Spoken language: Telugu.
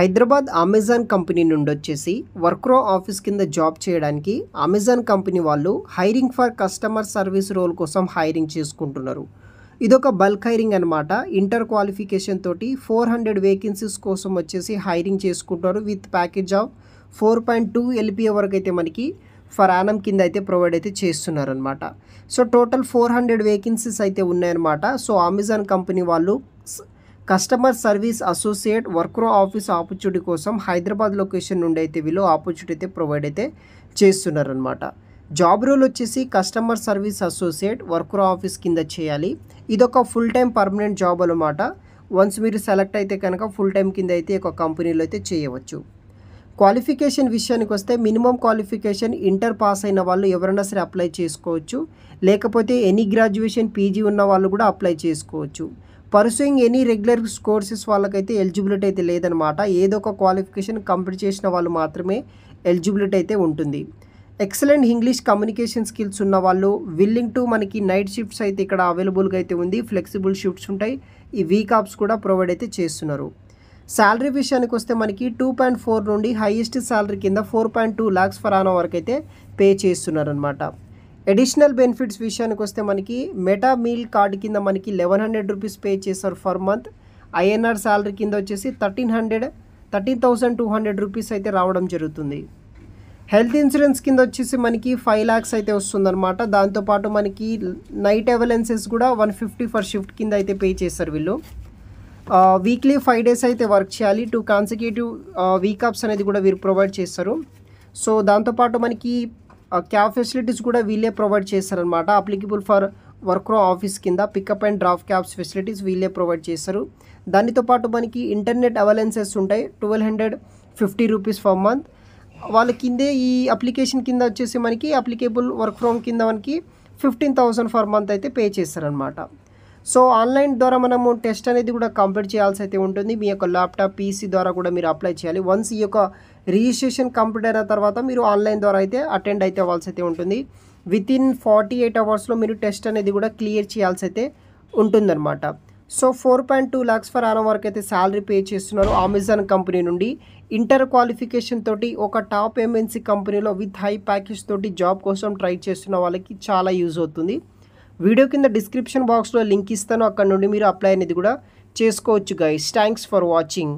హైదరాబాద్ అమెజాన్ కంపెనీ నుండి వచ్చేసి వర్క్రో ఆఫీస్ కింద జాబ్ చేయడానికి అమెజాన్ కంపెనీ వాళ్ళు hiring for customer service role కోసం హైరింగ్ చేసుకుంటున్నారు. ఇదొక బల్క్ హైరింగ్ అనమాట. ఇంటర్ క్వాలిఫికేషన్ తోటి 400 వేకెన్సీస్ కోసం వచ్చేసి హైరింగ్ చేసుకుంటారు విత్ ప్యాకేజ్ ఆఫ్ 4.2 LPA వరకు అయితే మనకి ఫర్ యానం కింద అయితే ప్రొవైడ్ అయితే చేస్తున్నారనమాట. సో టోటల్ 400 వేకెన్సీస్ అయితే ఉన్నాయన్నమాట. సో అమెజాన్ కంపెనీ వాళ్ళు కస్టమర్ సర్వీస్ అసోసియేట్ వర్క్రో ఆఫీస్ ఆపర్చునిటీ కోసం హైదరాబాద్ లొకేషన్ నుండి అయితే వీళ్ళు ఆపర్చునిటీ అయితే ప్రొవైడ్ అయితే చేస్తున్నారనమాట. జాబ్ రోల్ వచ్చేసి కస్టమర్ సర్వీస్ అసోసియేట్ వర్క్రో ఆఫీస్ కింద చేయాలి. ఇదొక ఫుల్ టైం పర్మనెంట్ జాబ్ అనమాట. వన్స్ మీరు సెలెక్ట్ అయితే కనుక ఫుల్ టైం కింద అయితే ఒక కంపెనీలో అయితే చేయవచ్చు. క్వాలిఫికేషన్ విషయానికి వస్తే మినిమం క్వాలిఫికేషన్ ఇంటర్ పాస్ అయిన వాళ్ళు ఎవరైనా సరే అప్లై చేసుకోవచ్చు. లేకపోతే ఎనీ గ్రాడ్యుయేషన్ పీజీ ఉన్న వాళ్ళు కూడా అప్లై చేసుకోవచ్చు. పర్సూయింగ్ ఎనీ రెగ్యులర్ కోర్సెస్ వాళ్ళకైతే ఎలిజిబిలిటీ అయితే లేదనమాట. ఏదో ఒక క్వాలిఫికేషన్ కంప్లీట్ చేసిన వాళ్ళు మాత్రమే ఎలిజిబిలిటీ అయితే ఉంటుంది. ఎక్సలెంట్ ఇంగ్లీష్ కమ్యూనికేషన్ స్కిల్స్ ఉన్న వాళ్ళు, విల్లింగ్ టు మనకి నైట్ షిఫ్ట్స్ అయితే ఇక్కడ అవైలబుల్గా అయితే ఉంది. ఫ్లెక్సిబుల్ షిఫ్ట్స్ ఉంటాయి. ఈ వీక్ ఆఫ్స్ కూడా ప్రొవైడ్ అయితే చేస్తున్నారు. శాలరీ విషయానికి వస్తే మనకి 2.4 నుండి హైయెస్ట్ శాలరీ కింద 4.2 lakhs ఫర్ యానం వరకు అయితే పే చేస్తున్నారనమాట. అడిషనల్ బెనిఫిట్స్ విషయానికి వస్తే మనకి మెటా మీల్ కార్డు కింద మనకి 1100 రూపీస్ పే చేస్తారు ఫర్ మంత్. INR శాలరీ కింద వచ్చేసి 13,200 రూపీస్ అయితే రావడం జరుగుతుంది. హెల్త్ ఇన్సూరెన్స్ కింద వచ్చేసి మనకి 5 lakhs అయితే వస్తుందన్నమాట. దాంతోపాటు మనకి నైట్ అవైలెన్సెస్ కూడా 150 ఫర్ షిఫ్ట్ కింద అయితే పే చేస్తారు వీళ్ళు. వీక్లీ 5 days అయితే వర్క్ చేయాలి. 2 కాన్సిక్యూటివ్ వీక్ ఆఫ్స్ అనేది కూడా వీరు ప్రొవైడ్ చేస్తారు. సో దాంతోపాటు మనకి క్యాబ్ ఫెసిలిటీస్ కూడా వీళ్ళే ప్రొవైడ్ చేస్తారనమాట. అప్లికబుల్ ఫర్ వర్క్రో ఆఫీస్ కింద pickup and drop cabs facilities వీళ్ళే ప్రొవైడ్ చేస్తారు. దానితో పాటు మనకి ఇంటర్నెట్ అవైలెన్సెస్ ఉంటాయి. 1250 రూపీస్ ఫర్ మంత్. వాళ్ళ కిందే ఈ అప్లికేషన్ కింద వచ్చేసి మనకి అప్లికేబుల్ వర్క్ ఫ్రమ్ కింద మనకి 15,000 ఫర్ మంత్ అయితే పే చేస్తారనమాట. సో ఆన్లైన్ ద్వారా మనము టెస్ట్ అనేది కూడా కంప్లీట్ చేయాల్సి అయితే ఉంటుంది. మీ యొక్క ల్యాప్టాప్ పీసీ ద్వారా కూడా మీరు అప్లై చేయాలి. వన్స్ ఈ యొక్క రిజిస్ట్రేషన్ కంప్లీట్ అయిన తర్వాత మీరు ఆన్లైన్ ద్వారా అయితే అటెండ్ అయితే అవ్వాల్సి అయితే ఉంటుంది. వితిన్ 48 అవర్స్లో మీరు టెస్ట్ అనేది కూడా క్లియర్ చేయాల్సి అయితే ఉంటుందన్నమాట. సో 4.2 lakhs ఫర్ యానం వరకు అయితే శాలరీ పే చేస్తున్నారు అమెజాన్ కంపెనీ నుండి. ఇంటర్ క్వాలిఫికేషన్ తోటి ఒక టాప్ MNC కంపెనీలో విత్ హై ప్యాకేజ్ తోటి జాబ్ కోసం ట్రై చేస్తున్న వాళ్ళకి చాలా యూజ్ అవుతుంది. వీడియో కింద డిస్క్రిప్షన్ బాక్స్లో లింక్ ఇస్తాను. అక్కడ నుండి మీరు అప్లై అనేది కూడా చేసుకోవచ్చు గైస్. Thanks for watching.